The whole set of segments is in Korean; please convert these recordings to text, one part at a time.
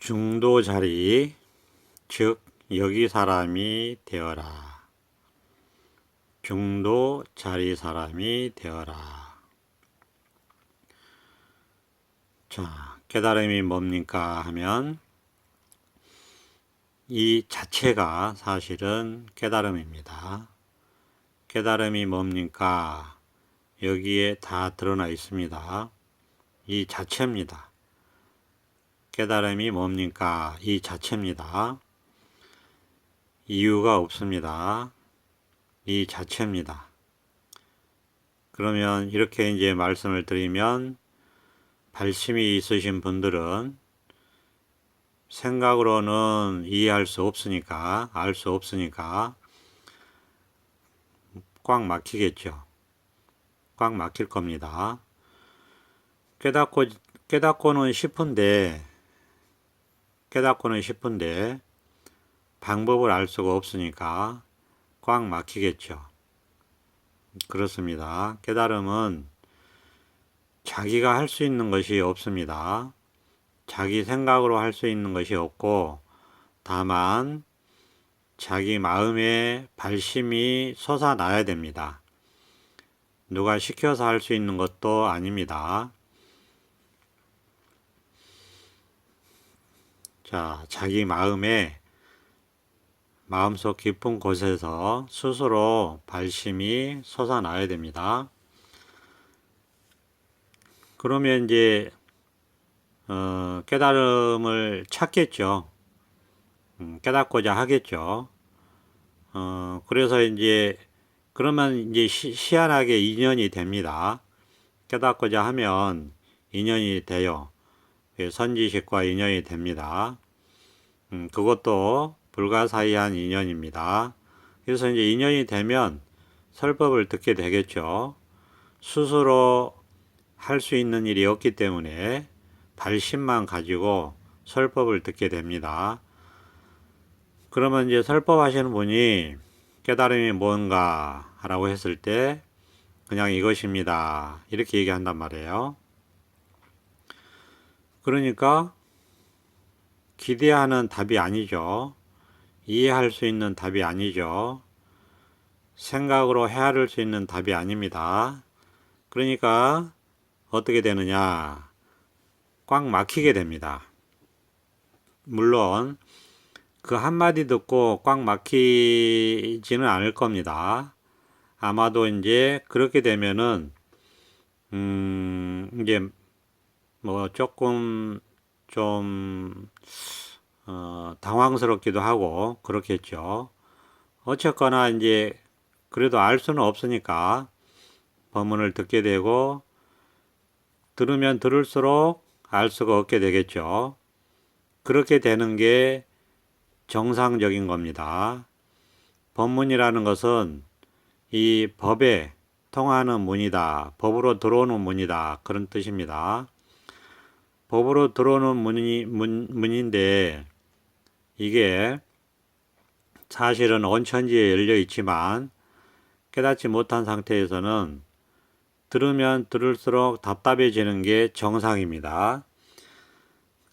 중도 자리, 즉 여기 사람이 되어라. 중도 자리 사람이 되어라. 자, 깨달음이 뭡니까 하면 이 자체가 사실은 깨달음입니다. 깨달음이 뭡니까? 여기에 다 드러나 있습니다. 이 자체입니다. 깨달음이 뭡니까? 이 자체입니다. 이유가 없습니다. 이 자체입니다. 그러면 이렇게 이제 말씀을 드리면 발심이 있으신 분들은 생각으로는 이해할 수 없으니까, 알 수 없으니까 꽉 막히겠죠. 꽉 막힐 겁니다. 깨닫고는 싶은데 방법을 알 수가 없으니까 꽉 막히겠죠. 그렇습니다. 깨달음은 자기가 할 수 있는 것이 없습니다. 자기 생각으로 할 수 있는 것이 없고 다만 자기 마음에 발심이 솟아나야 됩니다. 누가 시켜서 할 수 있는 것도 아닙니다. 자, 자기 마음속 깊은 곳에서 스스로 발심이 솟아나야 됩니다. 그러면 이제 깨달음을 찾겠죠. 깨닫고자 하겠죠. 그래서 이제 그러면 이제 희한하게 인연이 됩니다. 깨닫고자 하면 인연이 돼요. 선지식과 인연이 됩니다. 그것도 불가사의한 인연입니다. 그래서 이제 인연이 되면 설법을 듣게 되겠죠. 스스로 할 수 있는 일이 없기 때문에 발심만 가지고 설법을 듣게 됩니다. 그러면 이제 설법하시는 분이 깨달음이 뭔가 라고 했을 때 그냥 이것입니다. 이렇게 얘기한단 말이에요. 그러니까 기대하는 답이 아니죠. 이해할 수 있는 답이 아니죠. 생각으로 헤아릴 수 있는 답이 아닙니다. 그러니까 어떻게 되느냐? 꽉 막히게 됩니다. 물론 그 한마디 듣고 꽉 막히지는 않을 겁니다. 아마도 이제 그렇게 되면은 이제 뭐 조금 좀 당황스럽기도 하고 그렇겠죠. 어쨌거나 이제 그래도 알 수는 없으니까 법문을 듣게 되고 들으면 들을수록 알 수가 없게 되겠죠. 그렇게 되는 게 정상적인 겁니다. 법문이라는 것은 이 법에 통하는 문이다. 법으로 들어오는 문이다. 그런 뜻입니다. 법으로 들어오는 문인데 이게 사실은 온천지에 열려 있지만 깨닫지 못한 상태에서는 들으면 들을수록 답답해지는 게 정상입니다.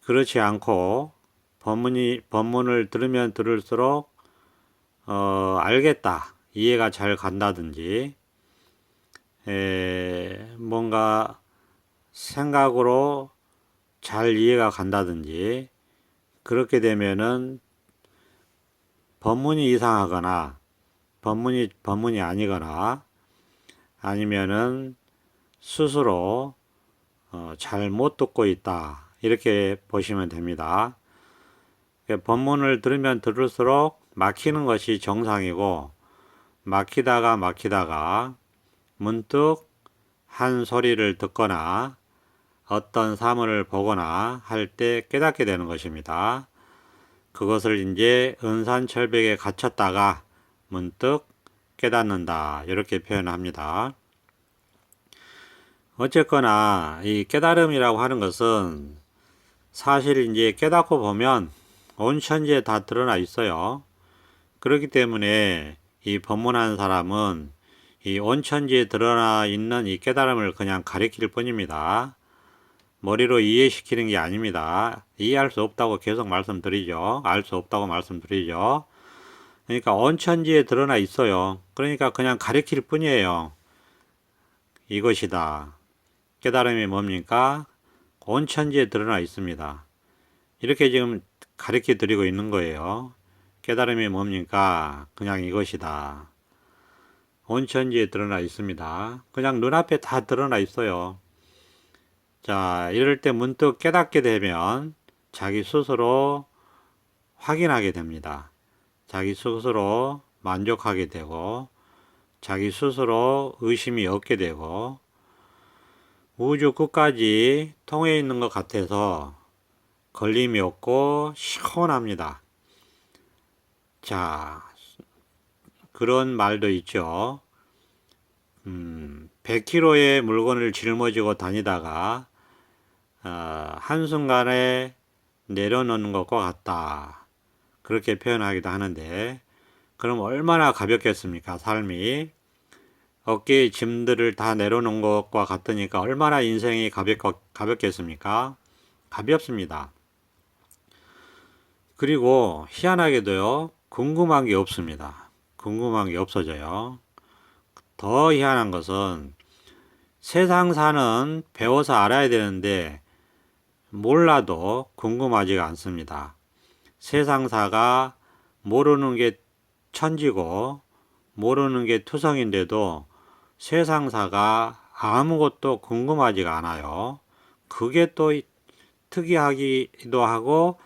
그렇지 않고 법문을 들으면 들을수록 알겠다, 이해가 잘 간다든지 뭔가 생각으로 잘 이해가 간다든지 그렇게 되면은 법문이 이상하거나 법문이 아니거나 아니면은 스스로 잘 못 듣고 있다, 이렇게 보시면 됩니다. 법문을 들으면 들을수록 막히는 것이 정상이고 막히다가 문득 한 소리를 듣거나 어떤 사물을 보거나 할 때 깨닫게 되는 것입니다. 그것을 이제 은산철벽에 갇혔다가 문득 깨닫는다, 이렇게 표현합니다. 어쨌거나 이 깨달음이라고 하는 것은 사실 이제 깨닫고 보면 온 천지에 다 드러나 있어요. 그렇기 때문에 이 법문하는 사람은 이 온 천지에 드러나 있는 이 깨달음을 그냥 가리킬 뿐입니다. 머리로 이해시키는 게 아닙니다. 이해할 수 없다고 계속 말씀드리죠. 알 수 없다고 말씀드리죠. 그러니까 온천지에 드러나 있어요. 그러니까 그냥 가리킬 뿐이에요. 이것이다. 깨달음이 뭡니까? 온천지에 드러나 있습니다. 이렇게 지금 가르쳐 드리고 있는 거예요. 깨달음이 뭡니까? 그냥 이것이다. 온천지에 드러나 있습니다. 그냥 눈앞에 다 드러나 있어요. 자, 이럴 때 문득 깨닫게 되면 자기 스스로 확인하게 됩니다. 자기 스스로 만족하게 되고, 자기 스스로 의심이 없게 되고, 우주 끝까지 통해 있는 것 같아서 걸림이 없고 시원합니다. 자, 그런 말도 있죠. 100kg의 물건을 짊어지고 다니다가 한순간에 내려놓는 것과 같다. 그렇게 표현하기도 하는데, 그럼 얼마나 가볍겠습니까? 삶이. 어깨에 짐들을 다 내려놓은 것과 같으니까 얼마나 인생이 가볍겠습니까? 가볍습니다. 그리고 희한하게도요, 궁금한 게 없습니다. 궁금한 게 없어져요. 더 희한한 것은 세상사는 배워서 알아야 되는데 몰라도 궁금하지가 않습니다. 세상사가 모르는 게 천지고 모르는 게 투성인데도 세상사가 아무것도 궁금하지가 않아요. 그게 또 특이하기도 하고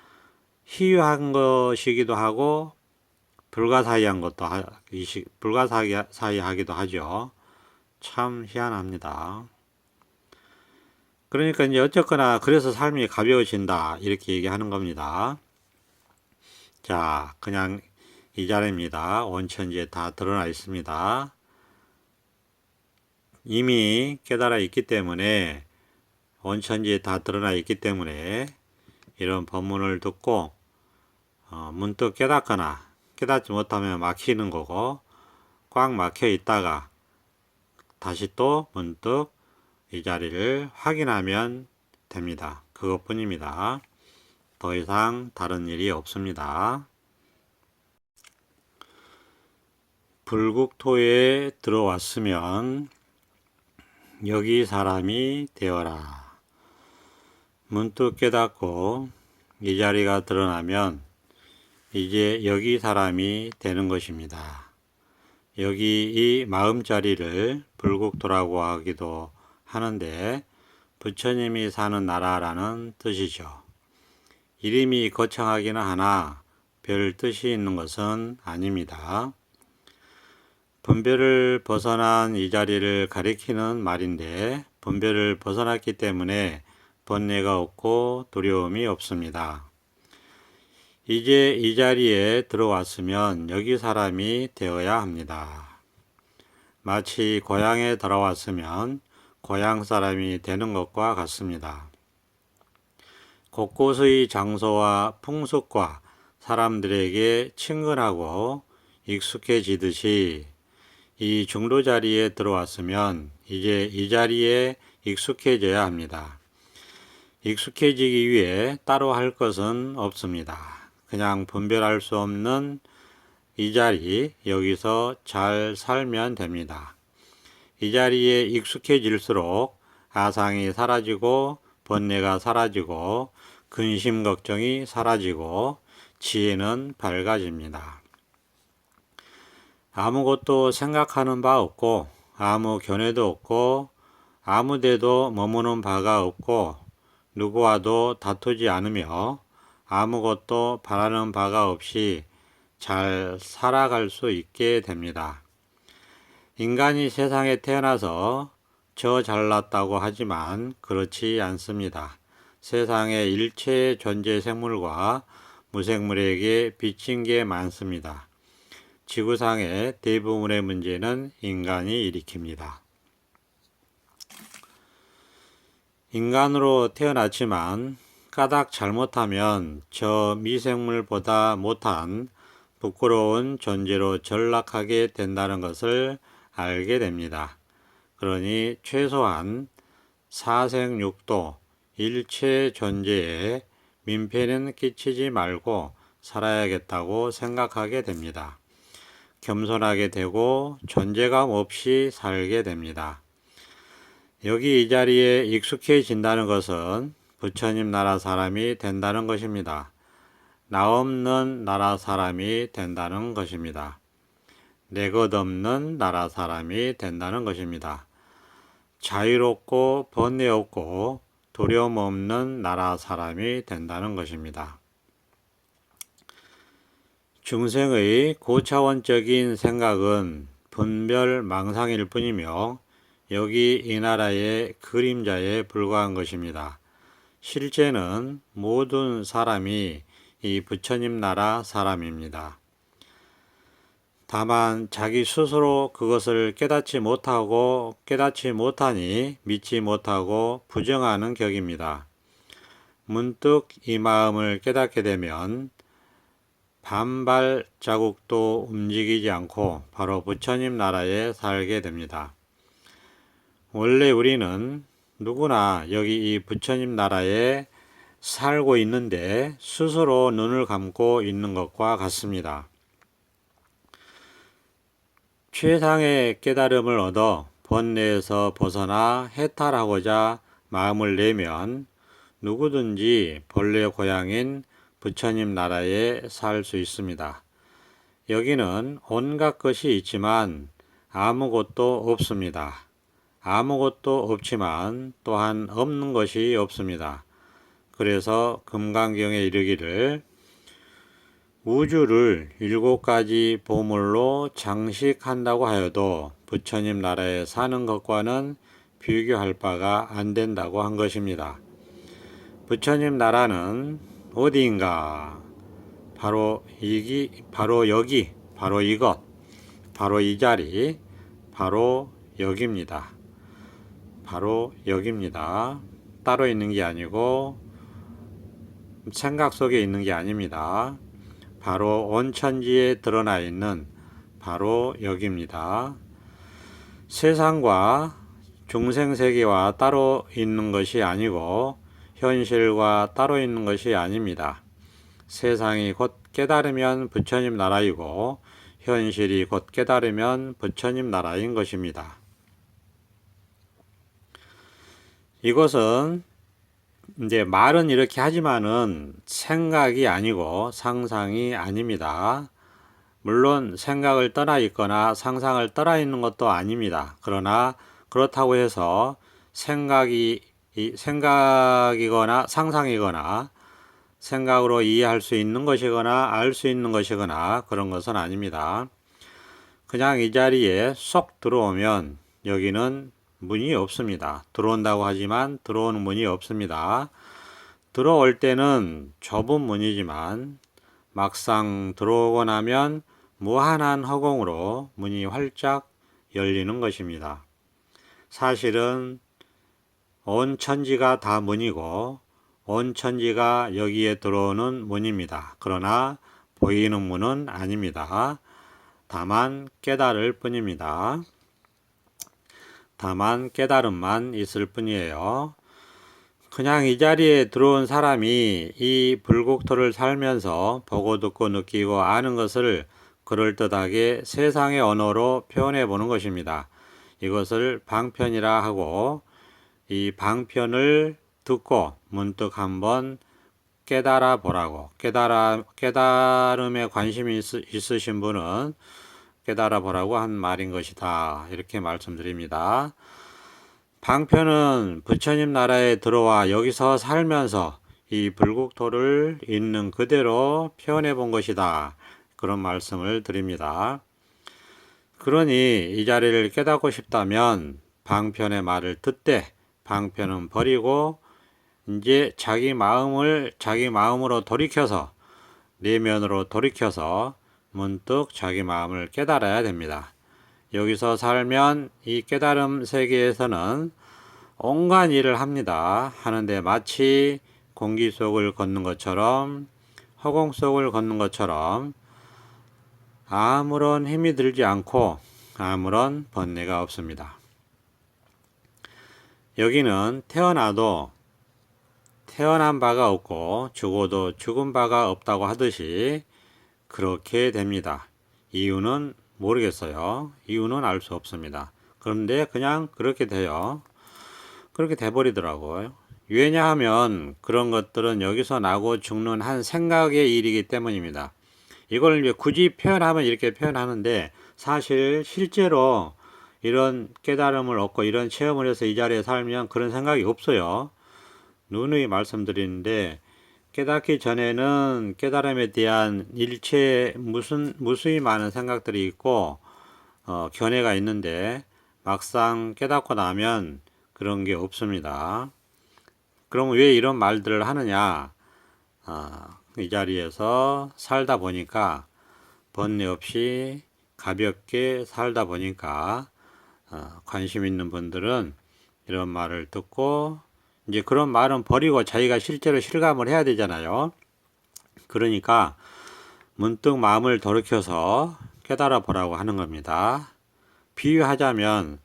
희귀한 것이기도 하고 불가사의하기도 하죠. 참 희한합니다. 그러니까 이제 어쨌거나 그래서 삶이 가벼워진다 이렇게 얘기하는 겁니다. 자, 그냥 이 자리입니다. 온천지에 다 드러나 있습니다. 이미 깨달아 있기 때문에 온천지에 다 드러나 있기 때문에 이런 법문을 듣고 문득 깨닫거나 깨닫지 못하면 막히는 거고, 꽉 막혀 있다가 다시 또 문득 이 자리를 확인하면 됩니다. 그것뿐입니다. 더 이상 다른 일이 없습니다. 불국토에 들어왔으면 여기 사람이 되어라. 문득 깨닫고 이 자리가 드러나면 이제 여기 사람이 되는 것입니다. 여기 이 마음자리를 불국토라고 하기도 하는데 부처님이 사는 나라라는 뜻이죠. 이름이 거창하기는 하나 별 뜻이 있는 것은 아닙니다. 분별을 벗어난 이 자리를 가리키는 말인데 분별을 벗어났기 때문에 번뇌가 없고 두려움이 없습니다. 이제 이 자리에 들어왔으면 여기 사람이 되어야 합니다. 마치 고향에 들어왔으면 고향 사람이 되는 것과 같습니다. 곳곳의 장소와 풍습과 사람들에게 친근하고 익숙해지듯이 이 중도 자리에 들어왔으면 이제 이 자리에 익숙해져야 합니다. 익숙해지기 위해 따로 할 것은 없습니다. 그냥 분별할 수 없는 이 자리, 여기서 잘 살면 됩니다. 이 자리에 익숙해질수록 아상이 사라지고 번뇌가 사라지고 근심 걱정이 사라지고 지혜는 밝아집니다. 아무것도 생각하는 바 없고 아무 견해도 없고 아무 데도 머무는 바가 없고 누구와도 다투지 않으며 아무것도 바라는 바가 없이 잘 살아갈 수 있게 됩니다. 인간이 세상에 태어나서 저 잘났다고 하지만 그렇지 않습니다. 세상의 일체 존재 생물과 무생물에게 빚진 게 많습니다. 지구상의 대부분의 문제는 인간이 일으킵니다. 인간으로 태어났지만 까닭 잘못하면 저 미생물보다 못한 부끄러운 존재로 전락하게 된다는 것을 알게 됩니다. 그러니 최소한 사생육도 일체 존재에 민폐는 끼치지 말고 살아야겠다고 생각하게 됩니다. 겸손하게 되고 존재감 없이 살게 됩니다. 여기 이 자리에 익숙해진다는 것은 부처님 나라 사람이 된다는 것입니다. 나 없는 나라 사람이 된다는 것입니다. 내 것 없는 나라 사람이 된다는 것입니다. 자유롭고 번뇌 없고 두려움 없는 나라 사람이 된다는 것입니다. 중생의 고차원적인 생각은 분별 망상일 뿐이며 여기 이 나라의 그림자에 불과한 것입니다. 실제는 모든 사람이 이 부처님 나라 사람입니다. 다만 자기 스스로 그것을 깨닫지 못하니 믿지 못하고 부정하는 격입니다. 문득 이 마음을 깨닫게 되면 반발 자국도 움직이지 않고 바로 부처님 나라에 살게 됩니다. 원래 우리는 누구나 여기 이 부처님 나라에 살고 있는데 스스로 눈을 감고 있는 것과 같습니다. 최상의 깨달음을 얻어 번뇌에서 벗어나 해탈하고자 마음을 내면 누구든지 본래 고향인 부처님 나라에 살 수 있습니다. 여기는 온갖 것이 있지만 아무것도 없습니다. 아무것도 없지만 또한 없는 것이 없습니다. 그래서 금강경에 이르기를 우주를 7가지 보물로 장식한다고 하여도 부처님 나라에 사는 것과는 비교할 바가 안 된다고 한 것입니다. 부처님 나라는 어디인가? 바로 여기, 바로 이것, 바로 이 자리, 바로 여기입니다. 바로 여기입니다. 따로 있는 게 아니고 생각 속에 있는 게 아닙니다. 바로 온천지에 드러나 있는 바로 여기입니다. 세상과 중생세계와 따로 있는 것이 아니고 현실과 따로 있는 것이 아닙니다. 세상이 곧 깨달으면 부처님 나라이고 현실이 곧 깨달으면 부처님 나라인 것입니다. 이것은 이제 말은 이렇게 하지만은 생각이 아니고 상상이 아닙니다. 물론 생각을 떠나 있거나 상상을 떠나 있는 것도 아닙니다. 그러나 그렇다고 해서 생각이거나 상상이거나 생각으로 이해할 수 있는 것이거나 알 수 있는 것이거나 그런 것은 아닙니다. 그냥 이 자리에 쏙 들어오면 여기는 문이 없습니다. 들어온다고 하지만 들어오는 문이 없습니다. 들어올 때는 좁은 문이지만 막상 들어오고 나면 무한한 허공으로 문이 활짝 열리는 것입니다. 사실은 온 천지가 다 문이고 온 천지가 여기에 들어오는 문입니다. 그러나 보이는 문은 아닙니다. 다만 깨달을 뿐입니다. 다만 깨달음만 있을 뿐이에요. 그냥 이 자리에 들어온 사람이 이 불국토를 살면서 보고 듣고 느끼고 아는 것을 그럴듯하게 세상의 언어로 표현해 보는 것입니다. 이것을 방편이라 하고 이 방편을 듣고 문득 한번 깨달아 보라고 깨달음에 관심이 있으신 분은 깨달아 보라고 한 말인 것이다. 이렇게 말씀드립니다. 방편은 부처님 나라에 들어와 여기서 살면서 이 불국토를 있는 그대로 표현해 본 것이다. 그런 말씀을 드립니다. 그러니 이 자리를 깨닫고 싶다면 방편의 말을 듣되 방편은 버리고 이제 자기 마음으로 돌이켜서 내면으로 돌이켜서 문득 자기 마음을 깨달아야 됩니다. 여기서 살면 이 깨달음 세계에서는 온갖 일을 합니다. 하는데 마치 공기 속을 걷는 것처럼 허공 속을 걷는 것처럼 아무런 힘이 들지 않고 아무런 번뇌가 없습니다. 여기는 태어나도 태어난 바가 없고 죽어도 죽은 바가 없다고 하듯이 그렇게 됩니다. 이유는 모르겠어요. 이유는 알 수 없습니다. 그런데 그냥 그렇게 돼요. 그렇게 돼버리더라고요. 왜냐하면 그런 것들은 여기서 나고 죽는 한 생각의 일이기 때문입니다. 이걸 이제 굳이 표현하면 이렇게 표현하는데 사실 실제로 이런 깨달음을 얻고 이런 체험을 해서 이 자리에 살면 그런 생각이 없어요. 누누이 말씀드리는데 깨닫기 전에는 깨달음에 대한 일체 무수히 많은 생각들이 있고 견해가 있는데 막상 깨닫고 나면 그런 게 없습니다. 그럼 왜 이런 말들을 하느냐? 이 자리에서 살다 보니까 번뇌 없이 가볍게 살다 보니까 관심 있는 분들은 이런 말을 듣고 이제 그런 말은 버리고 자기가 실제로 실감을 해야 되잖아요. 그러니까 문득 마음을 돌이켜서 깨달아 보라고 하는 겁니다. 비유하자면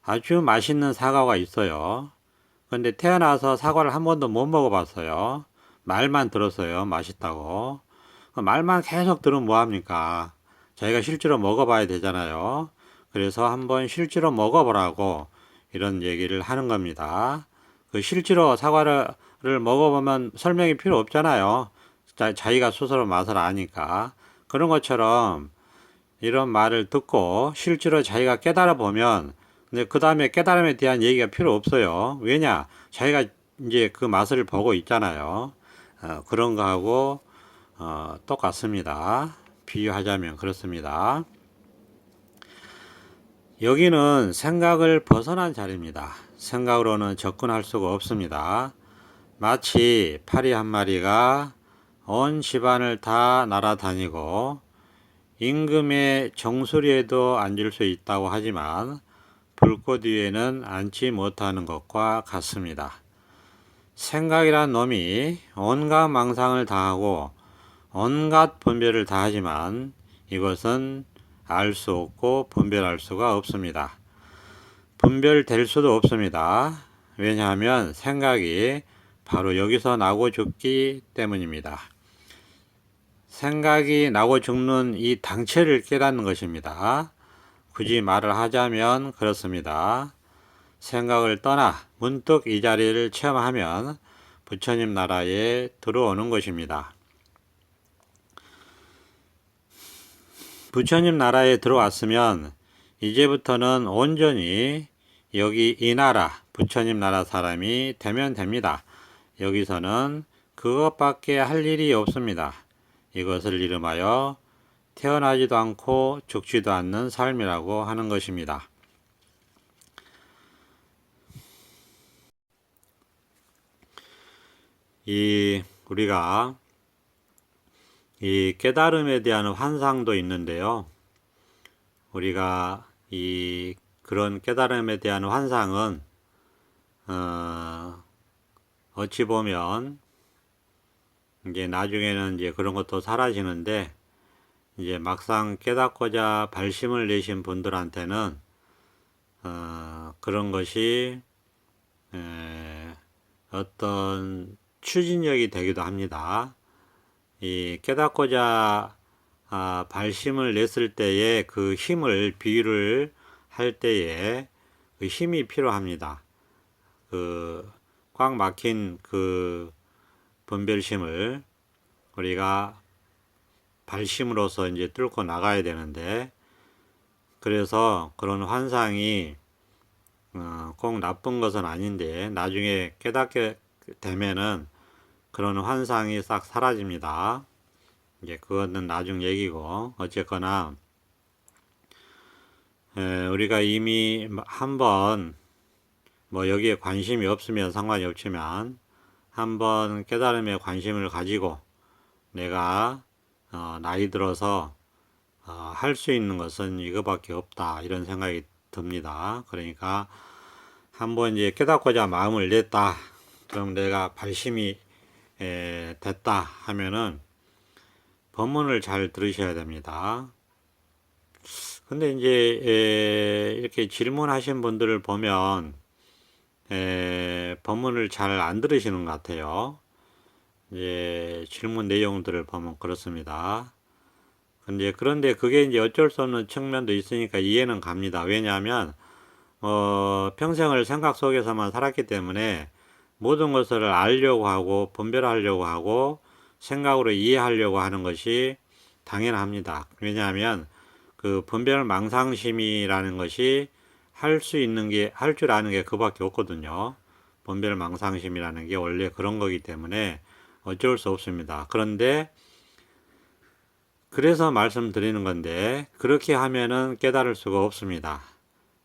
아주 맛있는 사과가 있어요. 근데 태어나서 사과를 한 번도 못 먹어봤어요. 말만 들었어요. 맛있다고. 말만 계속 들으면 뭐합니까? 자기가 실제로 먹어봐야 되잖아요. 그래서 한번 실제로 먹어보라고 이런 얘기를 하는 겁니다. 그 실제로 사과를 먹어보면 설명이 필요 없잖아요. 자기가 스스로 맛을 아니까. 그런 것처럼 이런 말을 듣고 실제로 자기가 깨달아 보면 근데 그 다음에 깨달음에 대한 얘기가 필요 없어요. 왜냐? 자기가 이제 그 맛을 보고 있잖아요. 그런 거하고 똑같습니다. 비유하자면 그렇습니다. 여기는 생각을 벗어난 자리입니다. 생각으로는 접근할 수가 없습니다. 마치 파리 한 마리가 온 집안을 다 날아다니고 임금의 정수리에도 앉을 수 있다고 하지만 불꽃 위에는 앉지 못하는 것과 같습니다. 생각이란 놈이 온갖 망상을 다하고 온갖 분별을 다하지만 이것은 알 수 없고 분별할 수가 없습니다. 분별될 수도 없습니다. 왜냐하면 생각이 바로 여기서 나고 죽기 때문입니다. 생각이 나고 죽는 이 당체를 깨닫는 것입니다. 굳이 말을 하자면 그렇습니다. 생각을 떠나 문득 이 자리를 체험하면 부처님 나라에 들어오는 것입니다. 부처님 나라에 들어왔으면 이제부터는 온전히 여기 이 나라, 부처님 나라 사람이 되면 됩니다. 여기서는 그것밖에 할 일이 없습니다. 이것을 이름하여 태어나지도 않고 죽지도 않는 삶이라고 하는 것입니다. 우리가 이 깨달음에 대한 환상도 있는데요. 우리가 그런 깨달음에 대한 환상은 어찌 보면 이제 나중에는 이제 그런 것도 사라지는데 이제 막상 깨닫고자 발심을 내신 분들한테는 그런 것이 어떤 추진력이 되기도 합니다. 이 깨닫고자 발심을 냈을 때에 그 힘을 비유를 할 때에 그 힘이 필요합니다. 그 꽉 막힌 그 분별심을 우리가 발심으로서 이제 뚫고 나가야 되는데 그래서 그런 환상이 꼭 나쁜 것은 아닌데 나중에 깨닫게 되면은 그런 환상이 싹 사라집니다. 이제 그거는 나중 얘기고 어쨌거나 우리가 이미 한번 뭐 여기에 관심이 없으면 상관이 없지만 한번 깨달음에 관심을 가지고 내가 나이 들어서 할 수 있는 것은 이거밖에 없다 이런 생각이 듭니다. 그러니까 한번 이제 깨닫고자 마음을 냈다. 그럼 내가 발심이 됐다 하면은 법문을 잘 들으셔야 됩니다. 근데 이제 이렇게 질문하신 분들을 보면 법문을 잘 안 들으시는 것 같아요. 이제 질문 내용들을 보면 그렇습니다. 그런데 그게 이제 어쩔 수 없는 측면도 있으니까 이해는 갑니다. 왜냐하면 평생을 생각 속에서만 살았기 때문에 모든 것을 알려고 하고 분별하려고 하고 생각으로 이해하려고 하는 것이 당연합니다. 왜냐하면 그 분별 망상심이라는 것이 할 줄 아는 게 그밖에 없거든요. 분별 망상심이라는 게 원래 그런 거기 때문에 어쩔 수 없습니다. 그런데 그래서 말씀드리는 건데 그렇게 하면은 깨달을 수가 없습니다.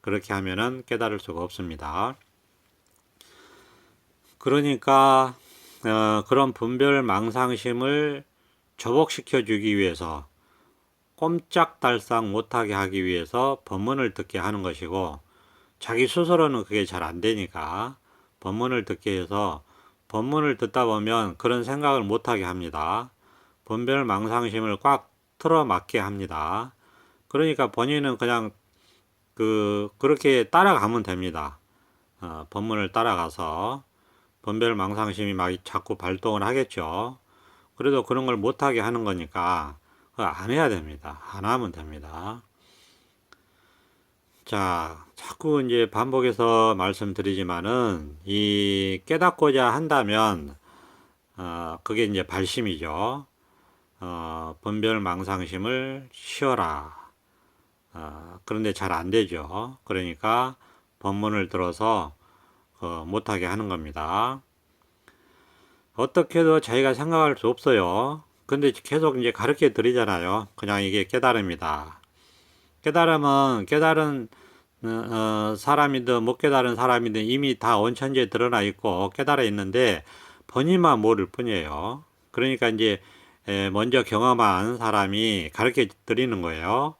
그렇게 하면은 깨달을 수가 없습니다. 그러니까 그런 분별 망상심을 저복시켜 주기 위해서 꼼짝달싹 못하게 하기 위해서 법문을 듣게 하는 것이고 자기 스스로는 그게 잘 안 되니까 법문을 듣게 해서 법문을 듣다 보면 그런 생각을 못하게 합니다. 분별 망상심을 꽉 틀어막게 합니다. 그러니까 본인은 그냥 그렇게 따라가면 됩니다. 법문을 따라가서 분별 망상심이 막 자꾸 발동을 하겠죠. 그래도 그런 걸 못하게 하는 거니까 안 해야 됩니다. 안 하면 됩니다. 자, 자꾸 이제 반복해서 말씀드리지만은 이 깨닫고자 한다면 그게 이제 발심이죠. 분별 망상심을 쉬어라. 그런데 잘 안 되죠. 그러니까 법문을 들어서 못하게 하는 겁니다. 어떻게도 자기가 생각할 수 없어요. 근데 계속 이제 가르쳐 드리잖아요. 그냥 이게 깨달음이다. 깨달음은 깨달은 사람이든 못 깨달은 사람이든 이미 다 원천지에 드러나 있고 깨달아 있는데 본인만 모를 뿐이에요. 그러니까 이제 먼저 경험한 사람이 가르쳐 드리는 거예요.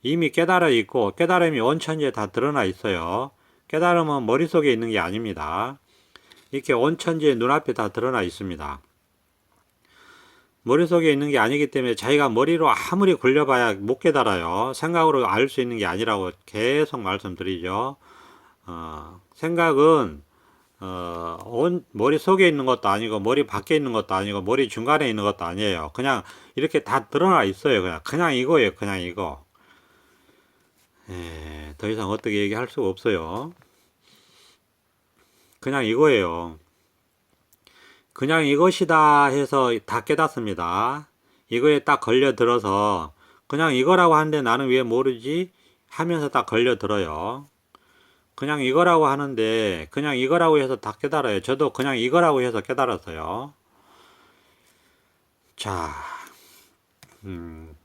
이미 깨달아 있고 깨달음이 원천지에 다 드러나 있어요. 깨달음은 머릿속에 있는 게 아닙니다. 이렇게 원천지에 눈앞에 다 드러나 있습니다. 머릿속에 있는 게 아니기 때문에 자기가 머리로 아무리 굴려봐야 못 깨달아요. 생각으로 알 수 있는 게 아니라고 계속 말씀드리죠. 생각은 머릿속에 있는 것도 아니고 머리 밖에 있는 것도 아니고 머리 중간에 있는 것도 아니에요. 그냥 이렇게 다 드러나 있어요. 그냥 이거예요. 그냥 이거. 더 이상 어떻게 얘기할 수가 없어요. 그냥 이거예요. 그냥 이것이다 해서 다 깨닫습니다. 이거에 딱 걸려들어서 그냥 이거라고 하는데 나는 왜 모르지? 하면서 딱 걸려들어요. 그냥 이거라고 하는데 그냥 이거라고 해서 다 깨달아요. 저도 그냥 이거라고 해서 깨달았어요. 자,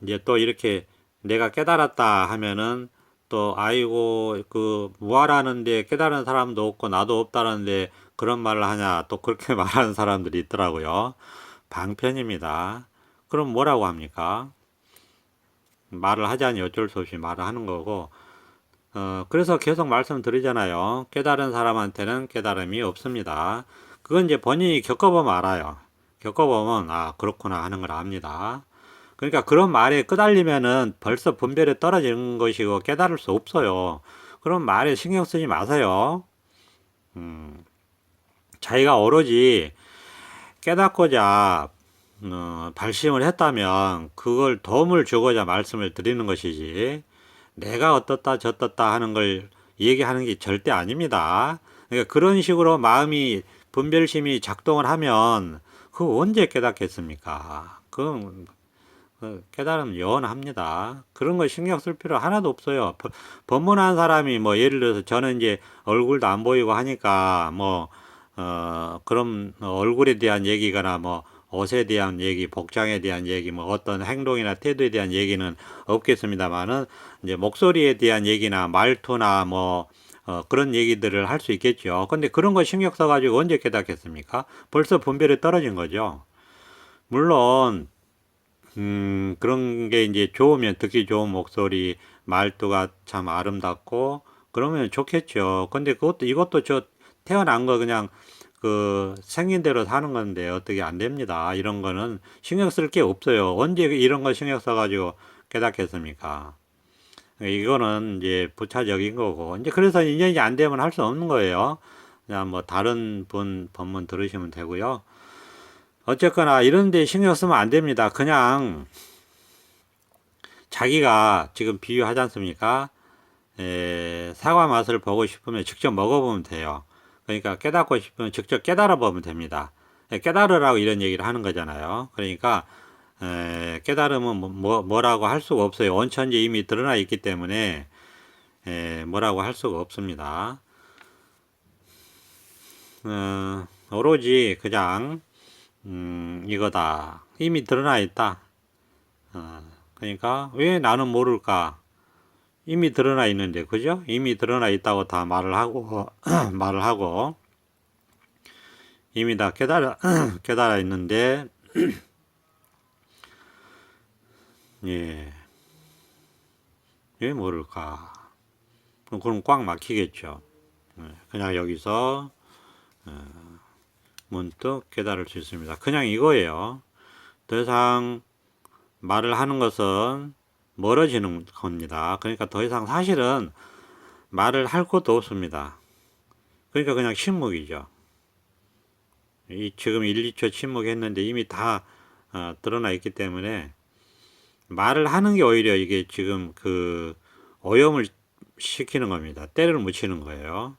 이제 또 이렇게 내가 깨달았다 하면은 또 아이고 무아라는데 깨달은 사람도 없고 나도 없다는데 그런 말을 하냐 또 그렇게 말하는 사람들이 있더라고요. 방편입니다. 그럼 뭐라고 합니까? 말을 하자니 어쩔 수 없이 말을 하는 거고 그래서 계속 말씀드리잖아요. 깨달은 사람한테는 깨달음이 없습니다. 그건 이제 본인이 겪어보면 알아요. 겪어보면 그렇구나 하는 걸 압니다. 그러니까 그런 말에 끄달리면은 벌써 분별에 떨어지는 것이고 깨달을 수 없어요. 그런 말에 신경 쓰지 마세요. 자기가 오로지 깨닫고자 발심을 했다면 그걸 도움을 주고자 말씀을 드리는 것이지 내가 어떻다 저떻다 하는 걸 얘기하는 게 절대 아닙니다. 그러니까 그런 식으로 마음이 분별심이 작동을 하면 그거 언제 깨닫겠습니까? 그건 깨달음 영원합니다. 그런 거 신경 쓸 필요 하나도 없어요. 법문한 사람이 뭐 예를 들어서 저는 이제 얼굴도 안 보이고 하니까 그럼 얼굴에 대한 얘기거나 뭐 옷에 대한 얘기, 복장에 대한 얘기, 뭐 어떤 행동이나 태도에 대한 얘기는 없겠습니다만은 이제 목소리에 대한 얘기나 말투나 그런 얘기들을 할 수 있겠죠. 근데 그런 거 신경 써가지고 언제 깨닫겠습니까? 벌써 분별에 떨어진 거죠. 물론 그런 게 이제 좋으면 듣기 좋은 목소리, 말투가 참 아름답고 그러면 좋겠죠. 근데 이것도 저 태어난 거 그냥 생긴 대로 사는 건데 어떻게 안 됩니다. 이런 거는 신경 쓸 게 없어요. 언제 이런 거 신경 써가지고 깨닫겠습니까? 이거는 이제 부차적인 거고 이제 그래서 인연이 안 되면 할 수 없는 거예요. 그냥 뭐 다른 분 본문 들으시면 되고요. 어쨌거나 이런 데 신경 쓰면 안 됩니다. 그냥 자기가 지금 비유하지 않습니까? 사과 맛을 보고 싶으면 직접 먹어보면 돼요. 그러니까 깨닫고 싶으면 직접 깨달아 보면 됩니다. 깨달으라고 이런 얘기를 하는 거잖아요. 그러니까 깨달으면 뭐라고 할 수가 없어요. 원천지 이미 드러나 있기 때문에 뭐라고 할 수가 없습니다. 오로지 그냥 이거다. 이미 드러나 있다. 그러니까 왜 나는 모를까? 이미 드러나 있는데, 그죠? 이미 드러나 있다고 다 말을 하고 말을 하고 이미 다 깨달아 있는데, 예, 왜 모를까? 그럼 꽉 막히겠죠. 그냥 여기서 문득 깨달을 수 있습니다. 그냥 이거예요. 더 이상 말을 하는 것은 멀어지는 겁니다. 그러니까 더 이상 사실은 말을 할 것도 없습니다. 그러니까 그냥 침묵이죠. 지금 1, 2초 침묵했는데 이미 다 드러나 있기 때문에 말을 하는 게 오히려 이게 지금 그 오염을 시키는 겁니다. 때를 묻히는 거예요.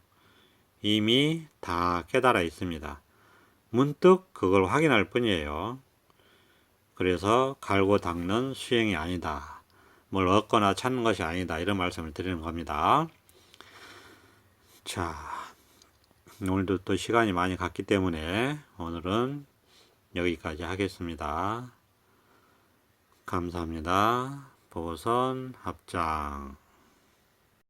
이미 다 깨달아 있습니다. 문득 그걸 확인할 뿐이에요. 그래서 갈고 닦는 수행이 아니다. 뭘 얻거나 찾는 것이 아니다. 이런 말씀을 드리는 겁니다. 자, 오늘도 또 시간이 많이 갔기 때문에 오늘은 여기까지 하겠습니다. 감사합니다. 보선 합장.